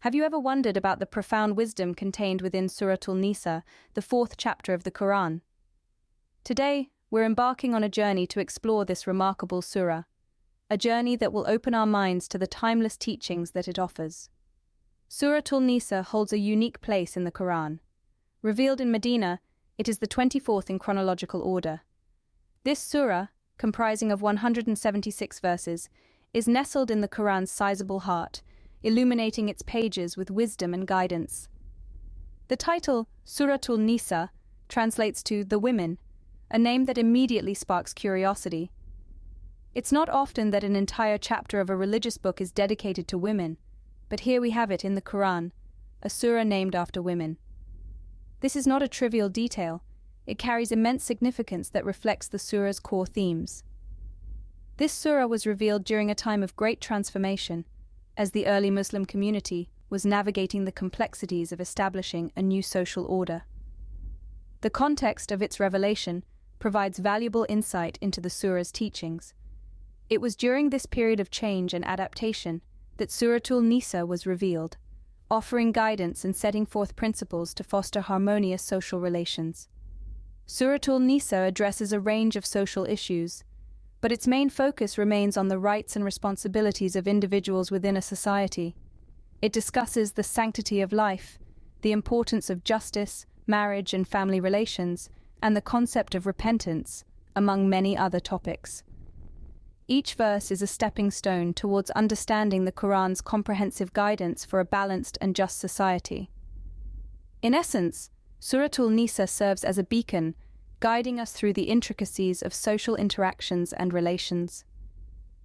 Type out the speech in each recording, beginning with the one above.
Have you ever wondered about the profound wisdom contained within Suratul Nisa, the fourth chapter of the Quran? Today, we're embarking on a journey to explore this remarkable surah, a journey that will open our minds to the timeless teachings that it offers. Suratul Nisa holds a unique place in the Quran. Revealed in Medina, it is the 24th in chronological order. This surah, comprising of 176 verses, is nestled in the Quran's sizable heart, illuminating its pages with wisdom and guidance. The title, Suratul Nisa, translates to the women, a name that immediately sparks curiosity. It's not often that an entire chapter of a religious book is dedicated to women, but here we have it in the Quran, a surah named after women. This is not a trivial detail. It carries immense significance that reflects the surah's core themes. This surah was revealed during a time of great transformation, as the early Muslim community was navigating the complexities of establishing a new social order. The context of its revelation provides valuable insight into the surah's teachings. It was during this period of change and adaptation that Suratul Nisa was revealed, offering guidance and setting forth principles to foster harmonious social relations. Suratul Nisa addresses a range of social issues, but its main focus remains on the rights and responsibilities of individuals within a society. It discusses the sanctity of life, the importance of justice, marriage and family relations, and the concept of repentance, among many other topics. Each verse is a stepping stone towards understanding the Quran's comprehensive guidance for a balanced and just society. In essence, Suratul Nisa serves as a beacon, guiding us through the intricacies of social interactions and relations.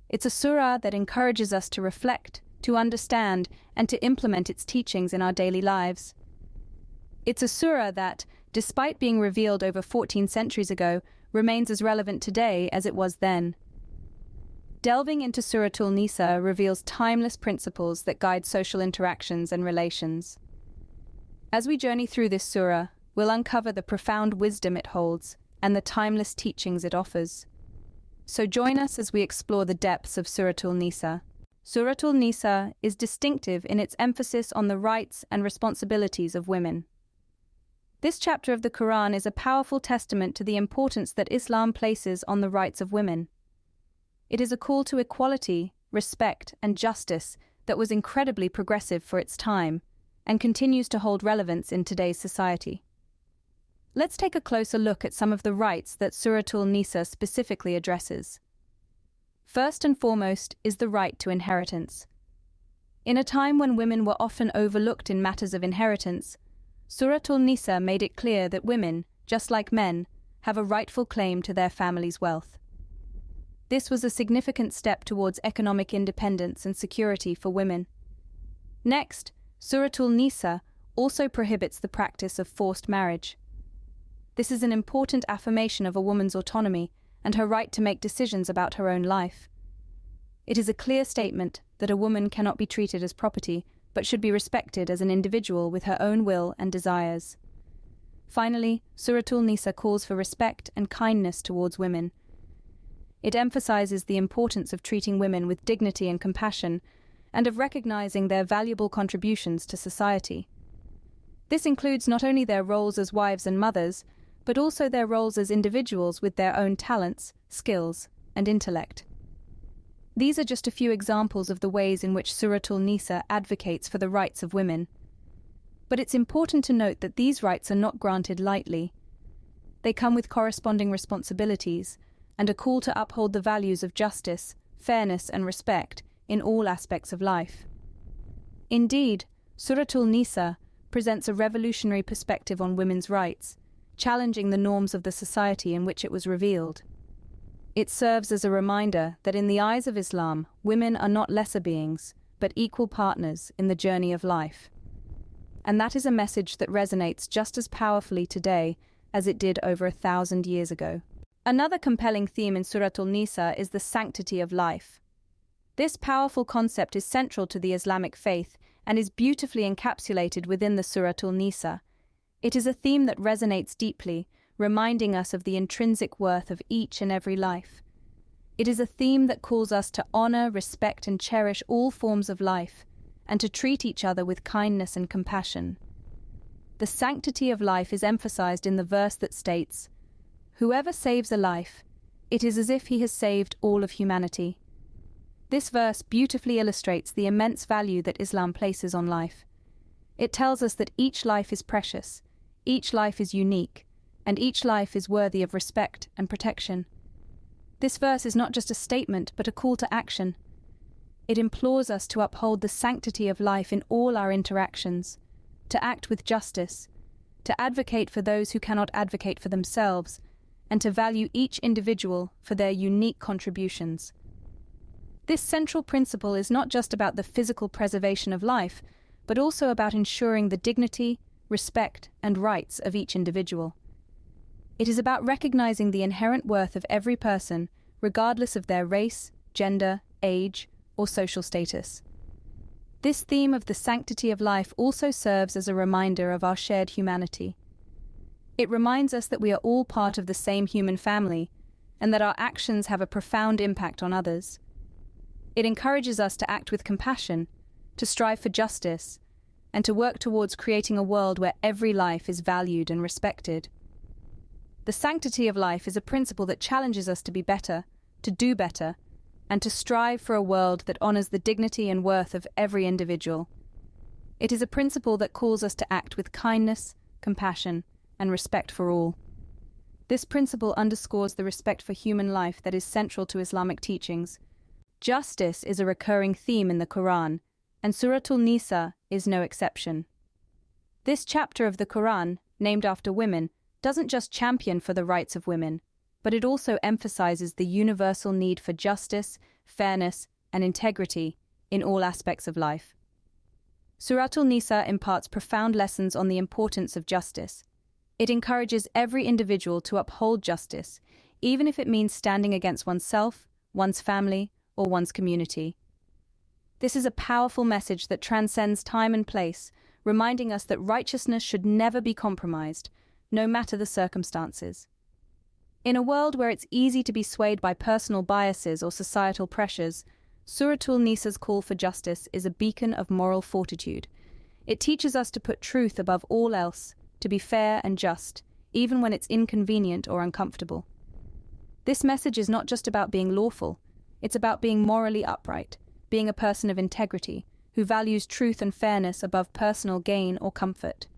It's a surah that encourages us to reflect, to understand, and to implement its teachings in our daily lives. It's a surah that, despite being revealed over 14 centuries ago, remains as relevant today as it was then. Delving into Suratul Nisa reveals timeless principles that guide social interactions and relations. As we journey through this surah, we'll uncover the profound wisdom it holds and the timeless teachings it offers. So join us as we explore the depths of Suratul Nisa. Suratul Nisa is distinctive in its emphasis on the rights and responsibilities of women. This chapter of the Quran is a powerful testament to the importance that Islam places on the rights of women. It is a call to equality, respect, and justice that was incredibly progressive for its time and continues to hold relevance in today's society. Let's take a closer look at some of the rights that Suratul Nisa specifically addresses. First and foremost is the right to inheritance. In a time when women were often overlooked in matters of inheritance, Suratul Nisa made it clear that women, just like men, have a rightful claim to their family's wealth. This was a significant step towards economic independence and security for women. Next, Suratul Nisa also prohibits the practice of forced marriage. This is an important affirmation of a woman's autonomy and her right to make decisions about her own life. It is a clear statement that a woman cannot be treated as property, but should be respected as an individual with her own will and desires. Finally, Suratul Nisa calls for respect and kindness towards women. It emphasizes the importance of treating women with dignity and compassion, and of recognizing their valuable contributions to society. This includes not only their roles as wives and mothers, but also their roles as individuals with their own talents, skills, and intellect. These are just a few examples of the ways in which Suratul Nisa advocates for the rights of women. But it's important to note that these rights are not granted lightly. They come with corresponding responsibilities, and a call to uphold the values of justice, fairness, and respect in all aspects of life. Indeed, Suratul Nisa presents a revolutionary perspective on women's rights, challenging the norms of the society in which it was revealed. It serves as a reminder that in the eyes of Islam, women are not lesser beings, but equal partners in the journey of life. And that is a message that resonates just as powerfully today as it did over 1,000 years ago. Another compelling theme in Suratul Nisa is the sanctity of life. This powerful concept is central to the Islamic faith and is beautifully encapsulated within the Suratul Nisa. It is a theme that resonates deeply, reminding us of the intrinsic worth of each and every life. It is a theme that calls us to honor, respect, and cherish all forms of life, and to treat each other with kindness and compassion. The sanctity of life is emphasized in the verse that states, "Whoever saves a life, it is as if he has saved all of humanity." This verse beautifully illustrates the immense value that Islam places on life. It tells us that each life is precious, each life is unique, and each life is worthy of respect and protection. This verse is not just a statement, but a call to action. It implores us to uphold the sanctity of life in all our interactions, to act with justice, to advocate for those who cannot advocate for themselves, and to value each individual for their unique contributions. This central principle is not just about the physical preservation of life, but also about ensuring the dignity, respect, and rights of each individual. It is about recognizing the inherent worth of every person, regardless of their race, gender, age, or social status. This theme of the sanctity of life also serves as a reminder of our shared humanity. It reminds us that we are all part of the same human family, and that our actions have a profound impact on others. It encourages us to act with compassion, to strive for justice, and to work towards creating a world where every life is valued and respected. The sanctity of life is a principle that challenges us to be better, to do better, and to strive for a world that honors the dignity and worth of every individual. It is a principle that calls us to act with kindness, compassion, and respect for all. This principle underscores the respect for human life that is central to Islamic teachings. Justice is a recurring theme in the Quran, and Suratul NISA is no exception. This chapter of the Quran, named after women, doesn't just champion for the rights of women, but it also emphasizes the universal need for justice, fairness, and integrity in all aspects of life. Suratul NISA imparts profound lessons on the importance of justice. It encourages every individual to uphold justice, even if it means standing against oneself, one's family, or one's community. This is a powerful message that transcends time and place, reminding us that righteousness should never be compromised, no matter the circumstances. In a world where it's easy to be swayed by personal biases or societal pressures, Suratul Nisa's call for justice is a beacon of moral fortitude. It teaches us to put truth above all else, to be fair and just, even when it's inconvenient or uncomfortable. This message is not just about being lawful, it's about being morally upright, being a person of integrity, who values truth and fairness above personal gain or comfort.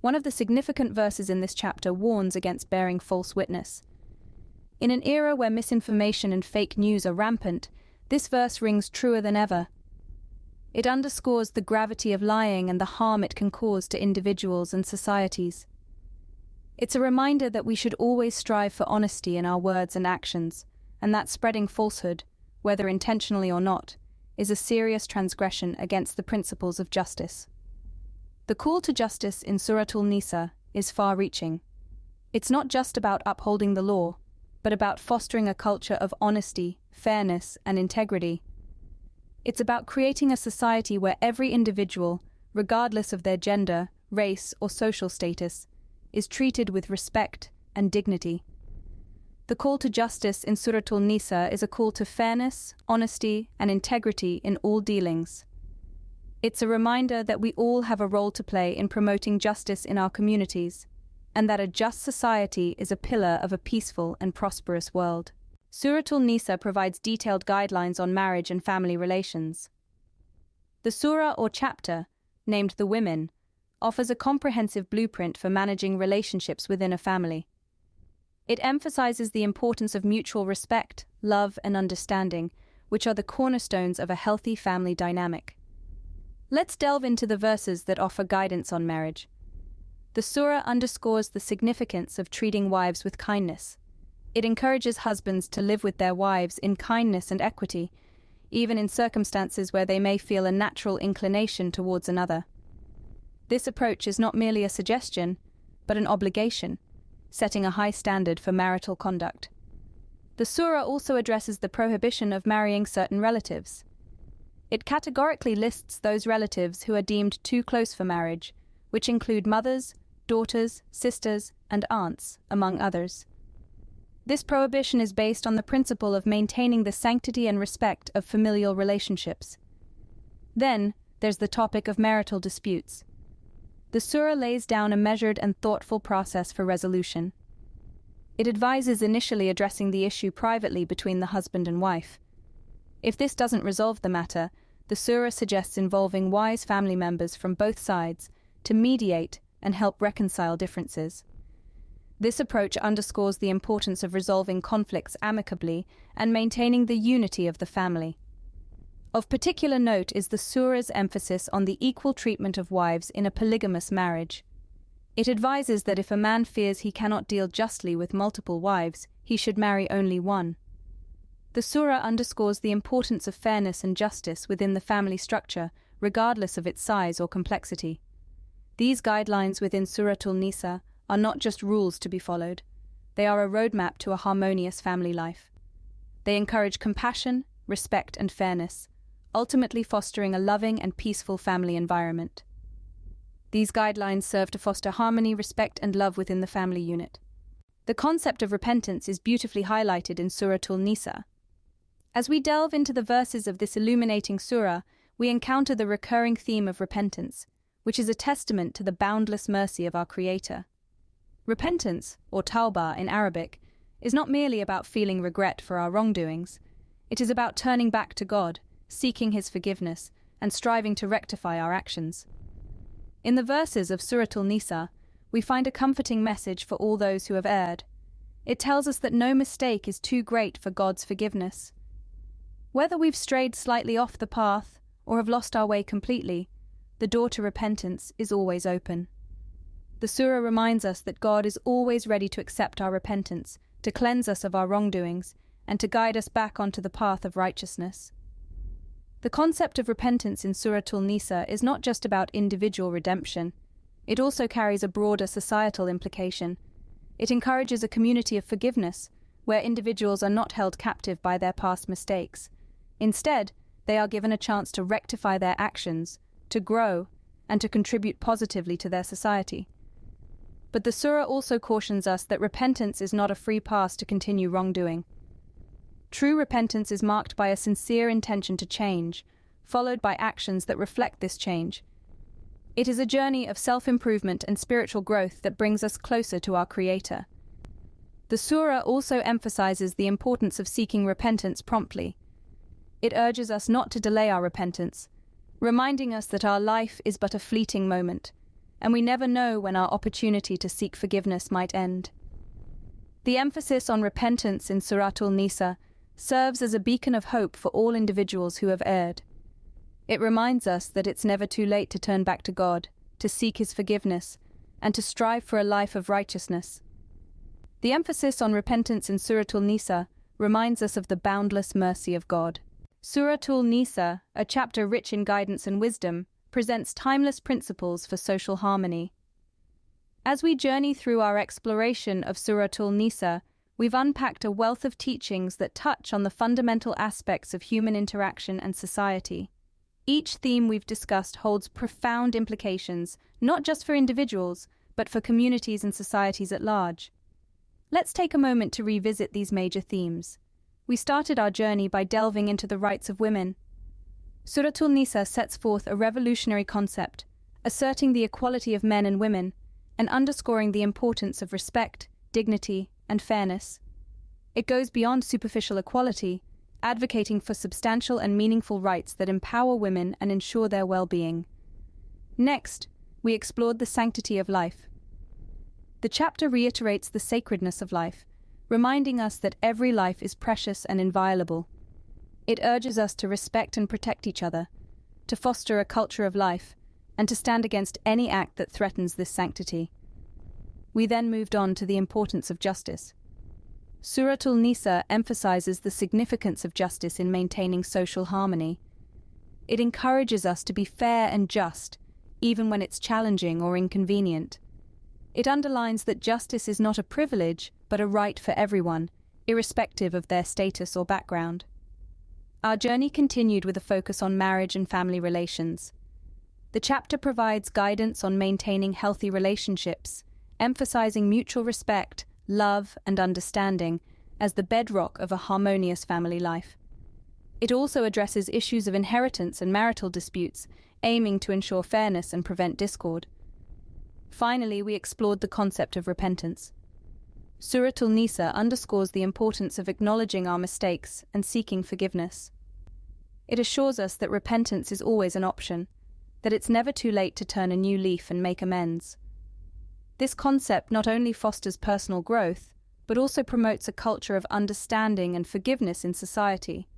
One of the significant verses in this chapter warns against bearing false witness. In an era where misinformation and fake news are rampant, this verse rings truer than ever. It underscores the gravity of lying and the harm it can cause to individuals and societies. It's a reminder that we should always strive for honesty in our words and actions, and that spreading falsehood, whether intentionally or not, is a serious transgression against the principles of justice. The call to justice in Suratul Nisa is far-reaching. It's not just about upholding the law, but about fostering a culture of honesty, fairness, and integrity. It's about creating a society where every individual, regardless of their gender, race, or social status, is treated with respect and dignity. The call to justice in Suratul Nisa is a call to fairness, honesty, and integrity in all dealings. It's a reminder that we all have a role to play in promoting justice in our communities, and that a just society is a pillar of a peaceful and prosperous world. Suratul Nisa provides detailed guidelines on marriage and family relations. The surah or chapter, named The Women, offers a comprehensive blueprint for managing relationships within a family. It emphasizes the importance of mutual respect, love, and understanding, which are the cornerstones of a healthy family dynamic. Let's delve into the verses that offer guidance on marriage. The surah underscores the significance of treating wives with kindness. It encourages husbands to live with their wives in kindness and equity, even in circumstances where they may feel a natural inclination towards another. This approach is not merely a suggestion, but an obligation, setting a high standard for marital conduct. The surah also addresses the prohibition of marrying certain relatives. It categorically lists those relatives who are deemed too close for marriage, which include mothers, daughters, sisters, and aunts, among others. This prohibition is based on the principle of maintaining the sanctity and respect of familial relationships. Then, there's the topic of marital disputes. The surah lays down a measured and thoughtful process for resolution. It advises initially addressing the issue privately between the husband and wife. If this doesn't resolve the matter, the surah suggests involving wise family members from both sides to mediate and help reconcile differences. This approach underscores the importance of resolving conflicts amicably and maintaining the unity of the family. Of particular note is the surah's emphasis on the equal treatment of wives in a polygamous marriage. It advises that if a man fears he cannot deal justly with multiple wives, he should marry only one. The surah underscores the importance of fairness and justice within the family structure, regardless of its size or complexity. These guidelines within Suratul NISA are not just rules to be followed, they are a roadmap to a harmonious family life. They encourage compassion, respect, and fairness, ultimately fostering a loving and peaceful family environment. These guidelines serve to foster harmony, respect, and love within the family unit. The concept of repentance is beautifully highlighted in Suratul NISA. As we delve into the verses of this illuminating surah, we encounter the recurring theme of repentance, which is a testament to the boundless mercy of our Creator. Repentance, or tawbah in Arabic, is not merely about feeling regret for our wrongdoings. It is about turning back to God, seeking His forgiveness, and striving to rectify our actions. In the verses of Suratul NISA, we find a comforting message for all those who have erred. It tells us that no mistake is too great for God's forgiveness. Whether we've strayed slightly off the path or have lost our way completely, the door to repentance is always open. The surah reminds us that God is always ready to accept our repentance, to cleanse us of our wrongdoings, and to guide us back onto the path of righteousness. The concept of repentance in Suratul NISA is not just about individual redemption. It also carries a broader societal implication. It encourages a community of forgiveness, where individuals are not held captive by their past mistakes. Instead, they are given a chance to rectify their actions, to grow, and to contribute positively to their society. But the surah also cautions us that repentance is not a free pass to continue wrongdoing. True repentance is marked by a sincere intention to change, followed by actions that reflect this change. It is a journey of self-improvement and spiritual growth that brings us closer to our Creator. The surah also emphasizes the importance of seeking repentance promptly. It urges us not to delay our repentance, reminding us that our life is but a fleeting moment, and we never know when our opportunity to seek forgiveness might end. The emphasis on repentance in Suratul NISA serves as a beacon of hope for all individuals who have erred. It reminds us that it's never too late to turn back to God, to seek His forgiveness, and to strive for a life of righteousness. The emphasis on repentance in Suratul NISA reminds us of the boundless mercy of God. Suratul NISA, a chapter rich in guidance and wisdom, presents timeless principles for social harmony. As we journey through our exploration of Suratul NISA, we've unpacked a wealth of teachings that touch on the fundamental aspects of human interaction and society. Each theme we've discussed holds profound implications, not just for individuals, but for communities and societies at large. Let's take a moment to revisit these major themes. We started our journey by delving into the rights of women. Suratul NISA sets forth a revolutionary concept, asserting the equality of men and women, and underscoring the importance of respect, dignity, and fairness. It goes beyond superficial equality, advocating for substantial and meaningful rights that empower women and ensure their well-being. Next, we explored the sanctity of life. The chapter reiterates the sacredness of life, reminding us that every life is precious and inviolable. It urges us to respect and protect each other, to foster a culture of life, and to stand against any act that threatens this sanctity. We then moved on to the importance of justice. Suratul NISA emphasizes the significance of justice in maintaining social harmony. It encourages us to be fair and just, even when it's challenging or inconvenient. It underlines that justice is not a privilege, but a right for everyone, irrespective of their status or background. Our journey continued with a focus on marriage and family relations. The chapter provides guidance on maintaining healthy relationships, emphasizing mutual respect, love, and understanding as the bedrock of a harmonious family life. It also addresses issues of inheritance and marital disputes, aiming to ensure fairness and prevent discord. Finally, we explored the concept of repentance. Suratul NISA underscores the importance of acknowledging our mistakes and seeking forgiveness. It assures us that repentance is always an option, that it's never too late to turn a new leaf and make amends. This concept not only fosters personal growth, but also promotes a culture of understanding and forgiveness in society.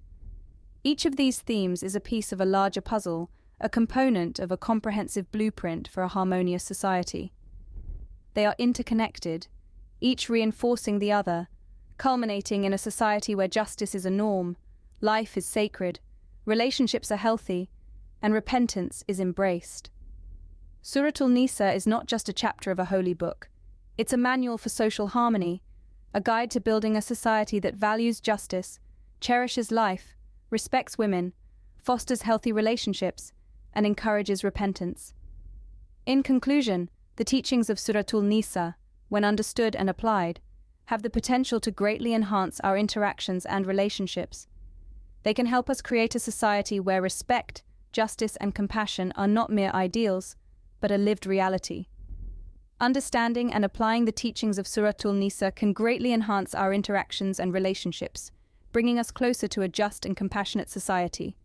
Each of these themes is a piece of a larger puzzle, a component of a comprehensive blueprint for a harmonious society. They are interconnected, each reinforcing the other, culminating in a society where justice is a norm, life is sacred, relationships are healthy, and repentance is embraced. Suratul NISA is not just a chapter of a holy book. It's a manual for social harmony, a guide to building a society that values justice, cherishes life, respects women, fosters healthy relationships, and encourages repentance. In conclusion, the teachings of Suratul NISA, when understood and applied, have the potential to greatly enhance our interactions and relationships. They can help us create a society where respect, justice, and compassion are not mere ideals, but a lived reality. Understanding and applying the teachings of Suratul NISA can greatly enhance our interactions and relationships, bringing us closer to a just and compassionate society.